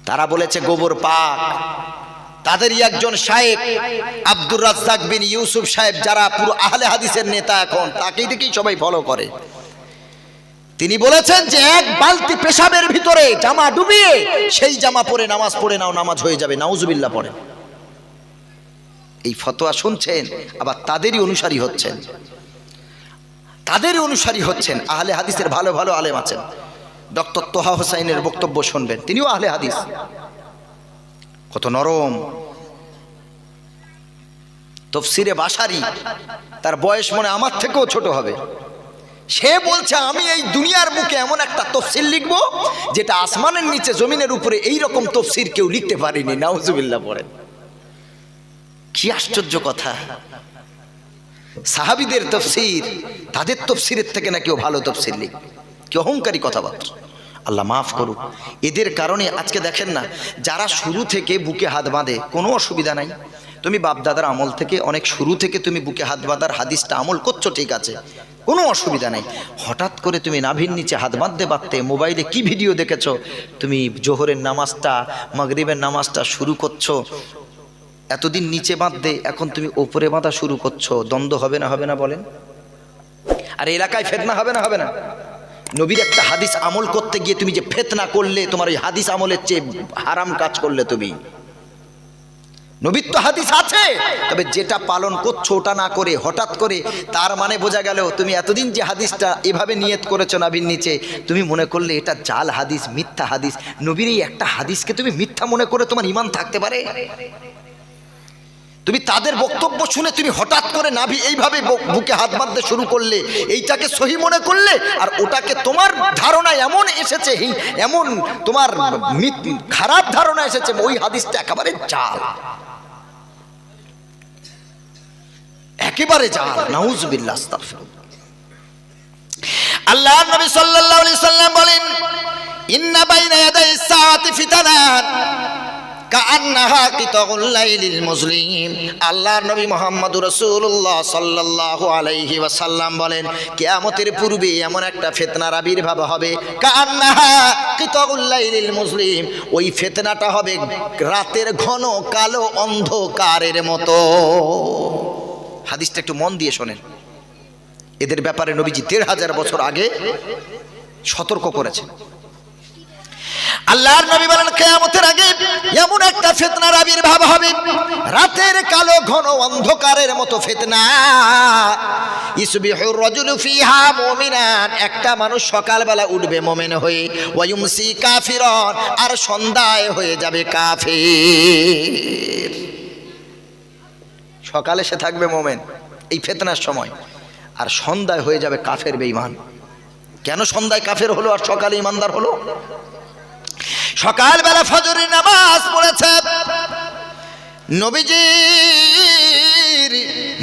তারা বলেছে গোবর পাক। তাদেরই একজন শায়েখ আব্দুর রাজ্জাক বিন ইউসুফ সাহেব, যারা পুরো আহলে হাদিসের নেতা, এখন তাকেই দেখেই সবাই ফলো করে। তিনি বলেছেন যে এক বালতি পেশাবের ভিতরে জামা ডুবিয়ে সেই জামা পরে নামাজ পড়ে নাও, নামাজ হয়ে যাবে। নাউজুবিল্লাহ পড়ে। এই ফতোয়া শুনছেন, আবার তাদেরই অনুসারী হচ্ছেন, তাদেরই অনুসারী হচ্ছেন। আহলে হাদিসের ভালো ভালো আলেম আছেন। ডক্টর তোহা হোসাইনের বক্তব্য শুনবেন, তিনিও আহলে হাদিস। কত নরম। তফসিরে বাসারি, তার বয়স মনে আমার থেকেও ছোট হবে। সে বলছে আমি এই দুনিয়ার বুকে এমন একটা তফসির লিখব যেটা আসমানের নিচে জমিনের উপরে এই রকম তফসির কেউ লিখতে পারেনি। নাউজুবিল্লাহ পড়েন। কি আশ্চর্য কথা! সাহাবীদের তফসির, তাদের তফসিরের থেকে না কেউ ভালো তফসির লিখবে। কি অহংকারী কথাবার্তা! আল্লাহ মাফ করুক। এদের কারণে আজকে দেখেন না, যারা শুরু থেকে বুকে হাত বাঁধে, কোনো অসুবিধা নাই। তুমি বাপদাদার আমল থেকে অনেক শুরু থেকে তুমি বুকে হাত বাঁধার হাদিসটা আমল করছো, ঠিক আছে, কোনো অসুবিধা নাই। হঠাৎ করে তুমি নাভির নিচে হাত বাঁধতে বাঁধতে মোবাইলে কি ভিডিও দেখেছো, তুমি জোহরের নামাজটা মাগরিবের নামাজটা শুরু করছো, এতদিন নিচে বাঁধতে এখন তুমি ওপরে বাঁধা শুরু করছো। দ্বন্দ্ব হবে না? হবে না বলেন? আর এলাকায় ফেতনা হবে না? হবে না? নবীর একটা হাদিস আমল করতে গিয়ে তুমি যে ফেতনা করলে, তোমার ওই হাদিস আমলের চেয়ে হারাম কাজ করলে তুমি। নবীর তো হাদিস আছে, তবে যেটা পালন করছো ওটা না করে হঠাৎ করে, তার মানে বোঝা গেল তুমি এতদিন যে হাদিসটা এভাবে নিয়ত করেছো নাভির নিচে, তুমি মনে করলে এটা জাল হাদিস, মিথ্যা হাদিস। নবীর এই একটা হাদিসকে তুমি মিথ্যা মনে করে তোমার ঈমান থাকতে পারে? তুমি তাদের বক্তব্য শুনে তুমি হঠাৎ করে নাভি এইভাবে বুকে হাত বাঁধতে শুরু করলে, এইটাকে সহি মনে করলে, আর ওটাকে তোমার ধারণা এমন এসেছে, এমন তোমার খারাপ ধারণা এসেছে, ওই হাদিসটা একেবারে জাল, একেবারে জাল। নাউজুবিল্লাহ, আস্তাগফিরুল্লাহ। আল্লাহর নবী সাল্লাল্লাহু আলাইহি সাল্লাম বলেন, ইন্না বাইনা ইয়াদাই সাআতি ফিতানান কাআন্নাহা কিতাউল লাইলিল মুজলিম। আল্লাহর নবী মুহাম্মদুর রাসূলুল্লাহ সাল্লাল্লাহু আলাইহি ওয়াসাল্লাম বলেন, কিয়ামতের পূর্বে এমন একটা ফিতনার আবির্ভাব হবে, কাআন্নাহা কিতাউল লাইলিল মুজলিম। ওই ফিতনাটা হবে রাতের ঘন কালো অন্ধকারের মতো। হাদিসটা একটু মন দিয়ে শোনেন। এদের ব্যাপারে নবীজি ১৫০০ বছর আগে সতর্ক করেছেন। আল্লাহর নবী বলেন, কিয়ামতের আগে এমন একটা ফিতনার আবির্ভাব হবে, রাতের কালো ঘন অন্ধকারের মতো ফিতনা। ইসবিহুর রাজুলু ফিহা মুমিনান, একটা মানুষ সকালবেলা উঠবে মুমিন হয়ে, ওয়া ইউমসি কাফিরান, আর সন্ধ্যায় হয়ে যাবে কাফির। সকালে সে থাকবে মুমিন এই ফিতনার সময়, আর সন্ধ্যায় হয়ে যাবে কাফের, বেঈমান। কেন সন্ধ্যায় কাফের হলো আর সকালে ঈমানদার হলো? সকালবেলা ফজরের নামাজ পড়েছে, নবীজির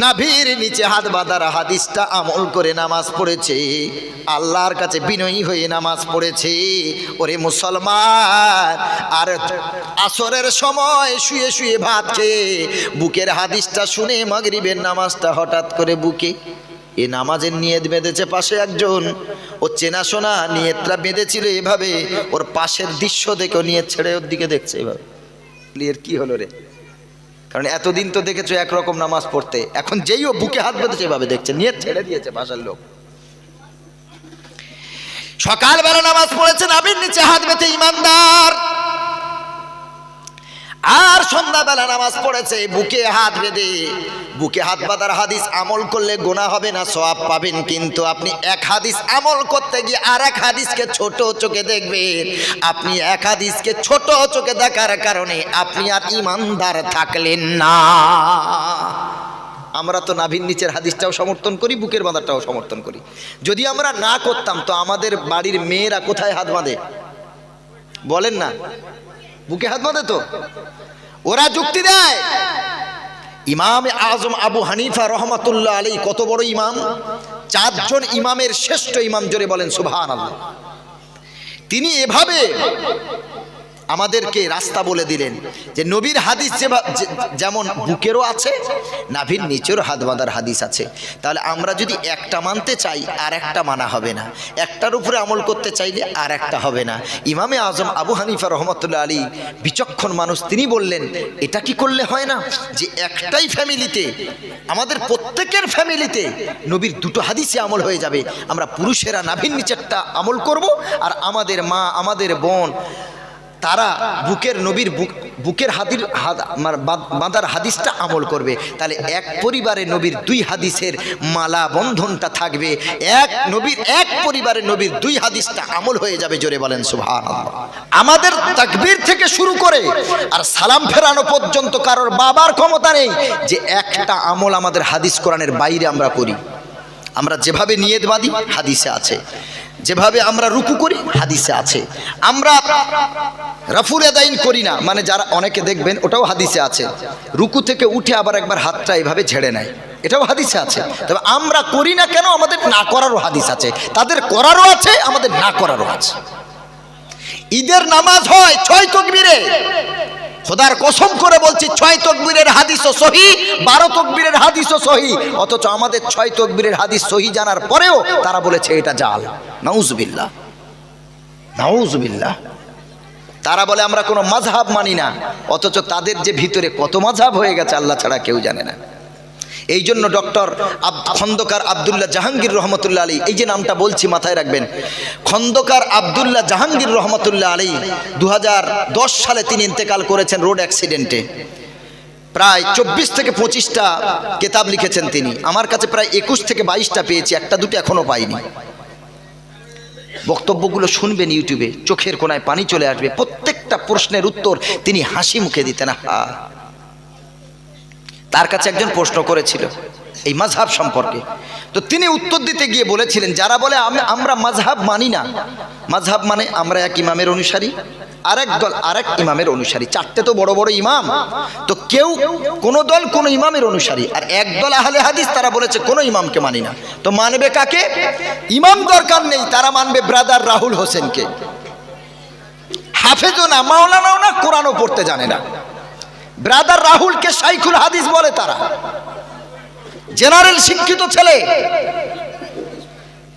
নাভির নিচে হাত বাঁধার হাদিসটা আমল করে নামাজ পড়েছে, আল্লাহর কাছে বিনয়ী হয়ে নামাজ পড়েছে। ওরে মুসলমান, আর আসরের সময় শুয়ে শুয়ে ভাত খেয়ে বুকের হাদিসটা শুনে মাগরিবের নামাজটা হঠাৎ করে বুকে, এ নামাজের নিয়ত বেঁধেছে পাশে একজন, ও চেনাশোনা নিয়তটা বেঁধেছিল এভাবে, ওর পাশের দৃশ্য দেখে নিয়ত ছেড়ে ওর দিকে দেখছে এভাবে। এর কি হলো রে? কারণ এতদিন তো দেখেছো একরকম নামাজ পড়তে, এখন যেই ও বুকে হাত বেঁধেছে এভাবে দেখছে, নিয়ত ছেড়ে দিয়েছে পাশের লোক। সকালবেলা নামাজ পড়েছে নাভির নিচে হাত বেঁধে ঈমানদার, আর সন্ধ্যাবেলা নামাজ পড়েছে বুকে হাত বেঁধে। বুকে হাত বাঁধার হাদিস আমল করলে গুনাহ হবে না, সওয়াব পাবেন। কিন্তু আপনি এক হাদিস আমল করতে গিয়ে আর এক হাদিসকে ছোট চোখে দেখবেন। আপনি এক হাদিসকে ছোট চোখে দেখার কারণে আপনি আর ঈমানদার থাকলেন না। আমরা তো নাভির নিচের হাদিসটাও সমর্থন করি, বুকের বাঁধাটাও সমর্থন করি। যদি আমরা না করতাম তো আমাদের বাড়ির মেয়েরা কোথায় হাত বাঁধে বলেন না? বুকে হাত বাঁধে তো। ওরা যুক্তি দেয়, ইমাম আজম আবু হানিফা রহমাতুল্লাহ আলাইহি কত বড় ইমাম, 4 জন ইমামের শ্রেষ্ঠ ইমাম, জোরে বলেন সুবহানাল্লাহ। তিনি এভাবে আমাদেরকে রাস্তা বলে দিলেন যে নবীর হাদিস যেমন বুকেরও আছে, নাভির নিচেরও হাত বাঁধার হাদিস আছে। তাহলে আমরা যদি একটা মানতে চাই আর একটা মানা হবে না, একটার উপরে আমল করতে চাইলে আর একটা হবে না। ইমামে আজম আবু হানিফা রহমতুল্লাহ আলী বিচক্ষণ মানুষ, তিনি বললেন এটা কি করলে হয় না যে একটাই ফ্যামিলিতে, আমাদের প্রত্যেকের ফ্যামিলিতে নবীর দুটো হাদিসে আমল হয়ে যাবে। আমরা পুরুষেরা নাভির নিচেরটা আমল করব, আর আমাদের মা আমাদের বোন তারা বুকের নবীর বুকের বাঁধার হাদিসটা আমল করবে। তাহলে এক পরিবারে নবীর দুই হাদিসের মালা বন্ধনটা থাকবে, এক নবীর এক পরিবারে নবীর দুই হাদিসটা আমল হয়ে যাবে। জোরে বলেন সুবহানাল্লাহ। আমাদের তাকবীর থেকে শুরু করে আর সালাম ফেরানো পর্যন্ত কারোর বাবার ক্ষমতা নেই যে একটা আমল আমাদের হাদিস কোরআনের বাইরে আমরা করি। আমরা যেভাবে নিয়ত বাঁধি হাদিসে আছে, যেভাবে আমরা রুকু করি হাদিসে আছে, আমরা রাফুল ইয়াদাইন করি না, মানে যারা অনেকে দেখবেন ওটাও হাদিসে আছে, রুকু থেকে উঠে আবার একবার হাতটা এইভাবে ঝেড়ে নেয়, এটাও হাদিসে আছে। তবে আমরা করি না কেন? আমাদের না করারও হাদিস আছে, তাদের করারও আছে, আমাদের না করারও আছে। ঈদের নামাজ হয় 6 তাকবীরে, খোদার কসম করে বলছি 6 তাকবীরের হাদিসও সহি, 12 তাকবীরের হাদিসও সহি, অথচ আমাদের 6 তাকবীরের হাদিস সহি জানার পরেও তারা বলেছে এটা জাল। নাউজুবিল্লাহ, নাউজুবিল্লাহ। তারা বলে আমরা কোনো মাযহাব মানি না, অথচ তাদের যে ভিতরে কত মাযহাব হয়ে গেছে আল্লাহ ছাড়া কেউ জানে না। এই জন্য ডক্টর খন্দকার আব্দুল্লাহ জাহাঙ্গীর রহমতুল্লাহ আলী, এই যে নামটা বলছি মাথায় রাখবেন, খন্দকার আব্দুল্লাহ জাহাঙ্গীর রহমতুল্লাহ আলী 2010 সালে তিনি ইন্তেকাল করেছেন রোড অ্যাক্সিডেন্টে। প্রায় 24 থেকে 25টা কিতাব লিখেছেন তিনি। আমার কাছে প্রায় 21 থেকে 22টা পেয়েছি, একটা দুটো এখনো পাইনি। বক্তব্যগুলো শুনবেন ইউটিউবে, চোখের কোণায় পানি চলে আসবে। প্রত্যেকটা প্রশ্নের উত্তর তিনি হাসি মুখে দিতেন। তার কাছে একজন প্রশ্ন করেছিল এই মাযহাব সম্পর্কে, তো তিনি উত্তর দিতে গিয়ে বলেছিলেন যারা বলে আমরা মাযহাব মানি না, মাযহাব মানে আমরা এক ইমামের অনুসারী, আরেক দল আরেক ইমামের অনুসারী, চারটে তো বড় বড় ইমাম, তো কেউ কোন দল কোন ইমামের অনুসারী, আর এক দল আহলে হাদিস তারা বলেছে কোন ইমামকে মানি না। তো মানবে কাকে? ইমাম দরকার নেই, তারা মানবে ব্রাদার রাহুল হোসেনকে। হাফেজও না, মাওলানাও না, কোরআনও পড়তে জানে না। ব্রাদার রাহুলকে শাইখুল হাদিস বলে, তারা জেনারেল শিক্ষিত ছেলে,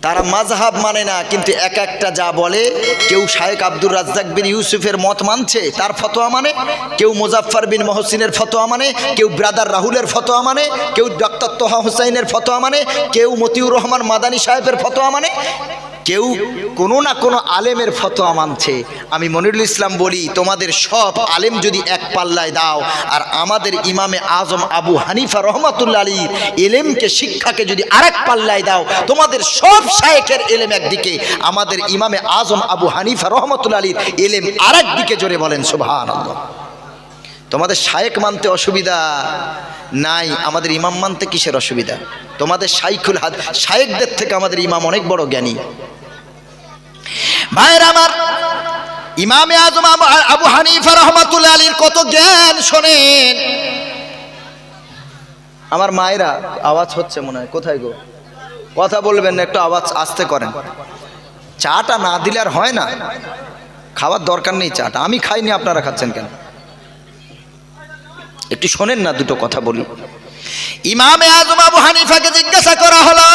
তারা মাযহাব মানে না, কিন্তু এক একটা যা বলে, কেউ শায়েখ আব্দুর রাজ্জাক বিন ইউসুফের মত মানছে, তার ফতোয়া মানে, কেউ মুজাফফর বিন মহসিনের ফতোয়া মানে, কেউ ব্রাদার রাহুলের ফতোয়া মানে, কেউ ডক্টর তোহা হুসাইনের ফতোয়া মানে, কেউ মতিউর রহমান মাদানী সাহেবের ফতোয়া মানে, কেউ কোনো না কোনো আলেমের ফতোয়া মানছে। আমি মনিরুল ইসলাম বলি, তোমাদের সব আলেম যদি এক পাল্লায় দাও, আর আমাদের ইমামে আজম আবু হানিফা রহমাতুল্লাহ আলাইহির ইলমকে শিক্ষাকে যদি আরেক পাল্লায় দাও, তোমাদের সব শায়েখের ইলম একদিকে, আমাদের ইমামে আজম আবু হানিফা রহমাতুল্লাহ আলাইহির ইলম আরেক দিকে। জোরে বলেন সুবহানাল্লাহ। তোমাদের শায়েখ মানতে অসুবিধা নাই, আমাদের ইমাম মানতে কিসের অসুবিধা? তোমাদের শাইখুল হাদিস, শায়েখদের থেকে আমাদের ইমাম অনেক বড় জ্ঞানী। ভাইরা আমার, ইমামে আজম আবু হানিফা রহমাতুল্লাহ আলাইহির কত জ্ঞান শোনেন। আমার মায়েরা, আওয়াজ হচ্ছে মনে হয়, কোথায় গো? কথা বলবেন না, একটু আওয়াজ আস্তে করেন। চাটা না দিলে আর হয় না, খাওয়ার দরকার নেই চাটা। আমি খাইনি, আপনারা খাচ্ছেন কেন? একটু শোনেন না, দুটো কথা বলি। ইমামে আজম আবু হানিফাকে জিজ্ঞাসা করা হলো,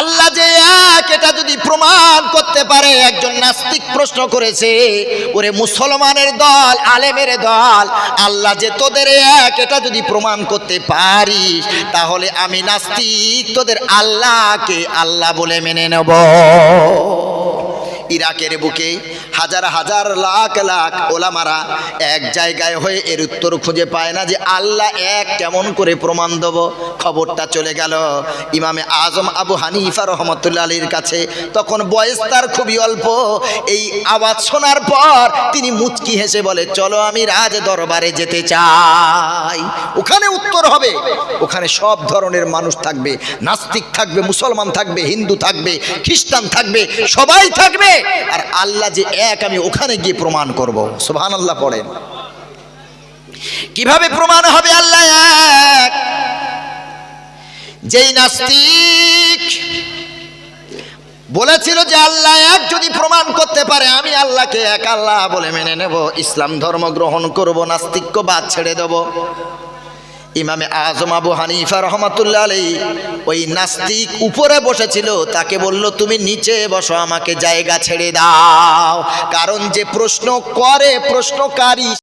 আল্লাহ যে এক, এটা যদি প্রমাণ করতে পারে। একজন নাস্তিক প্রশ্ন করেছে, ওরে মুসলমানের দল, আলেমের দল, আল্লাহ যে তোদের এক, এটা যদি প্রমাণ করতে পারিস, তাহলে আমি নাস্তিক তোদের আল্লাহকে আল্লাহ বলে মেনে নেব। ইরাকের বুকে হাজার হাজার লাখ লাখ ওলামারা এক জায়গায় হয়ে এর উত্তর খুঁজে পায় না যে আল্লাহ এক কেমন করে প্রমাণ দেব। খবরটা চলে গেল ইমামে আজম আবু হানিফা রহমতুল্লাহ আলাইহির কাছে। তখন বয়স তার খুবই অল্প। এই আওয়াজ শোনার পর তিনি মুচকি হেসে বলে, চলো আমি রাজ দরবারে যেতে চাই। ওখানে উত্তর হবে, ওখানে সব ধরনের মানুষ থাকবে, নাস্তিক থাকবে, মুসলমান থাকবে, হিন্দু থাকবে, খ্রিস্টান থাকবে, সবাই থাকবে। আর আল্লাহ যে এক, আমি ওখানে গিয়ে প্রমাণ করব। সুবহানাল্লাহ পড়েন। কিভাবে প্রমাণ হবে আল্লাহ এক? যেই নাস্তিক বলেছিল যে আল্লাহ এক যদি প্রমাণ করতে পারে আমি আল্লাহকে এক আল্লাহ বলে মেনে নেব, ইসলাম ধর্ম গ্রহণ করব, নাস্তিক্যবাদ ছেড়ে দেব। ইমামে আজম আবু হানিফা রহমাতুল্লাহ আলাইহি ওই নাস্তিক উপরে বসেছিল, তাকে বলল তুমি নিচে বসো, আমাকে জায়গা ছেড়ে দাও। কারণ যে প্রশ্ন করে প্রশ্নকারী